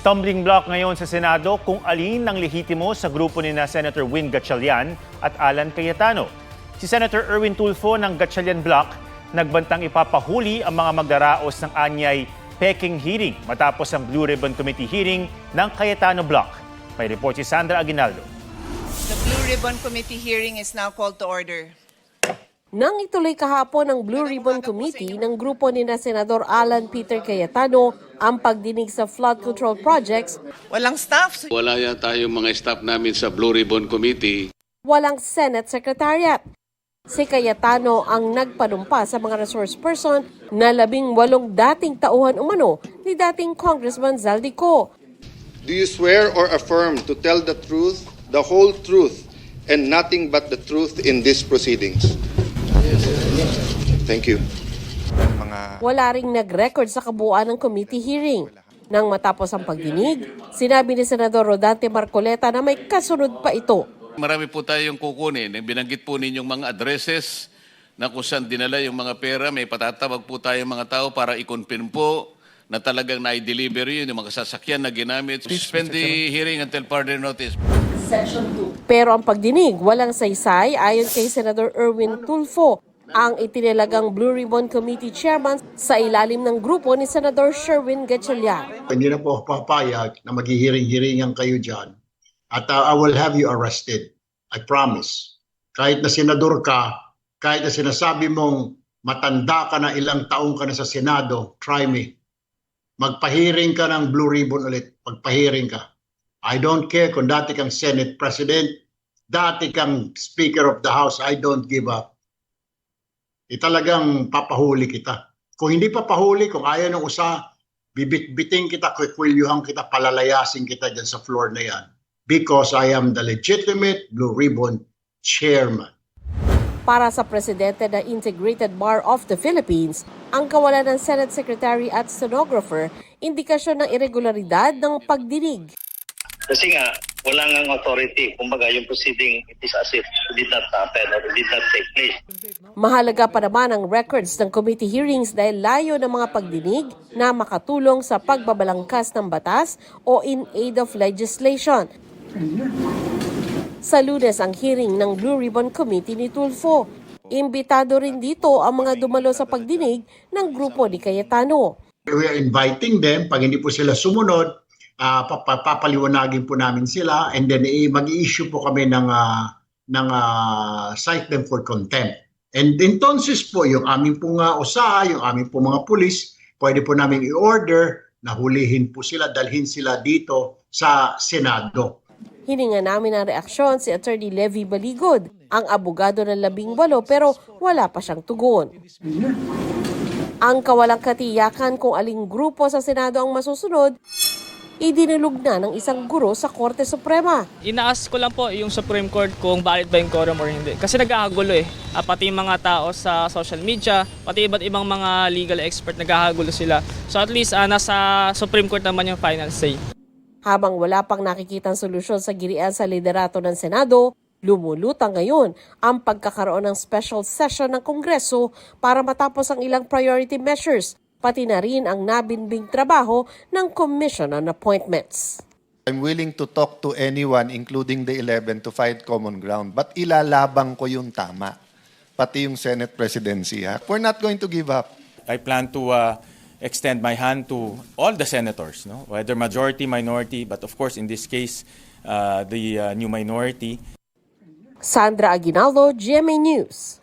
Stumbling block ngayon sa Senado kung alin ang lehitimo sa grupo ni na Senator Win Gatchalian at Alan Cayetano. Si Senator Erwin Tulfo ng Gatchalian Block nagbantang ipapahuli ang mga magdaraos ng anyay Peking hearing matapos ang Blue Ribbon Committee hearing ng Cayetano Block. May report si Sandra Aguinaldo. The Blue Ribbon Committee hearing is now called to order. Nang ituloy kahapon ng Blue Ribbon Committee ng grupo ni na Senador Alan Peter Cayetano ang pagdinig sa flood control projects, Walang staff. Wala yata yung mga staff namin sa Blue Ribbon Committee. walang Senate Secretariat. Si Cayetano ang nagpanumpa sa mga resource person na 18 dating tauhan umano ni dating Congressman Zaldico. Do you swear or affirm to tell the truth, the whole truth, and nothing but the truth in these proceedings? Thank you. Wala ring nag-record sa kabuuan ng committee hearing. Nang matapos ang pagdinig, sinabi ni Senador Rodante Marcoleta na may kasunod pa ito. Marami po tayong kukunin. Binanggit po ninyong mga addresses na kung saan dinala yung mga pera. May patatawag po tayong mga tao para i-confirm po na talagang na-deliver yun, yung mga sasakyan na ginamit. Suspend the hearing until further notice. Pero ang pagdinig, walang saysay ayon kay Senador Erwin Tulfo, ang itinilagang Blue Ribbon Committee Chairman sa ilalim ng grupo ni Senador Sherwin Gatchalian. Hindi na po ako papayag na maghihiring-hiringan kayo dyan. At I will have you arrested. I promise. Kahit na senador ka, kahit na sinasabi mong matanda ka na, ilang taong ka na sa Senado, try me. Magpahiring ka ng Blue Ribbon ulit. Magpahiring ka. I don't care kung dati kang Senate President, dati kang Speaker of the House, I don't give up. Talagang papahuli kita. Kung hindi papahuli, kung ayaw ng usa, bibit-biting kita, kikwilyuhan kita, palalayasin kita dyan sa floor na yan. Because I am the legitimate Blue Ribbon Chairman. Para sa presidente ng Integrated Bar of the Philippines, ang kawalan ng Senate Secretary at stenographer, indikasyon ng irregularidad ng pagdinig. Kasi nga, wala ngang authority. Kumbaga, yung proceeding, it is as if it did not happen or it did not take place. Mahalaga pa naman ang records ng committee hearings dahil layo ng mga pagdinig na makatulong sa pagbabalangkas ng batas o in aid of legislation. Sa Lunes ang hearing ng Blue Ribbon Committee ni Tulfo. Imbitado rin dito ang mga dumalo sa pagdinig ng grupo ni Cayetano. We are inviting them, pag hindi po sila sumunod, papaliwanagin po namin sila and then mag-i-issue po kami ng cite them for contempt. And entonces po, yung aming pong usaha, yung aming pong mga pulis, pwede po namin i-order na hulihin po sila, dalhin sila dito sa Senado. Hininga namin ang reaksyon si Attorney Levy Baligod, ang abogado ng 18 pero wala pa siyang tugon. Ang kawalang katiyakan kung aling grupo sa Senado ang masusunod, idinulog na ng isang guro sa Korte Suprema. Inaas ko lang po yung Supreme Court kung valid ba yung quorum or hindi. Kasi nagkakagulo eh. Pati yung mga tao sa social media, pati iba't ibang mga legal expert nagkakagulo sila. So at least nasa Supreme Court naman yung final say. Habang wala pang nakikitang solusyon sa girian sa liderato ng Senado, lumulutang ngayon ang pagkakaroon ng special session ng Kongreso para matapos ang ilang priority measures, pati na rin ang nabinbing trabaho ng Commission on Appointments. I'm willing to talk to anyone, including the 11, to find common ground. But ilalabang ko yung tama, pati yung Senate presidency. We're not going to give up. I plan to extend my hand to all the senators, no? Whether majority, minority, but of course in this case, the new minority. Sandra Aguinaldo, GMA News.